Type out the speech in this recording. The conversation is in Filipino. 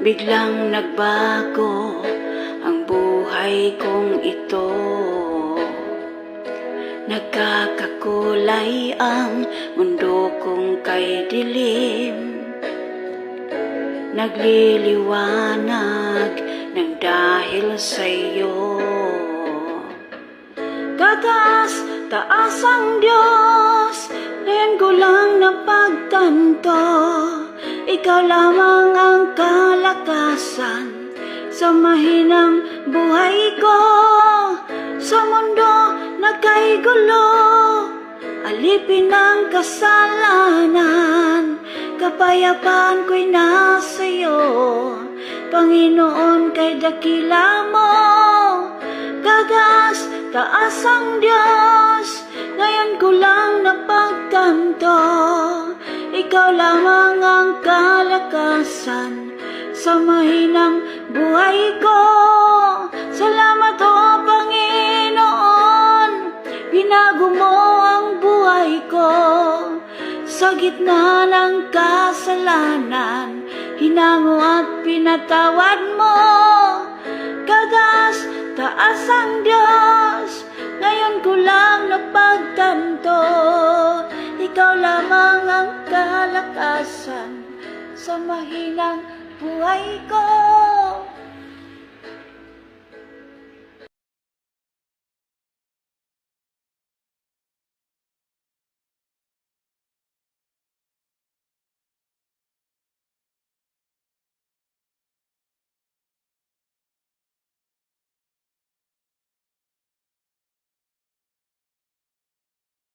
Biglang nagbago ang buhay kong ito. Nagkakakulay ang mundo kong kay dilim. Nagliliwanag ng dahil sa'yo. Tataas, taas ang Diyos, ngayon ko lang napagtanto. Ikaw lamang ang kalakasan sa mahinang buhay ko. Sa mundo na kay gulo, alipin ang kasalanan. Kapayapaan ko'y nasa'yo, Panginoon, kay dakila mo. Taas, taas ang Diyos, ngayon ko lang napagtanto. Ikaw lamang ang kalakasan sa mahinang buhay ko. Salamat o Panginoon, binago mo ang buhay ko. Sa gitna ng kasalanan, hinango at pinatawad mo. Taas, taas ang Diyos, ngayon ko lang napagtanto. Ikaw lamang ang kalakasan sa mahinang buhay ko.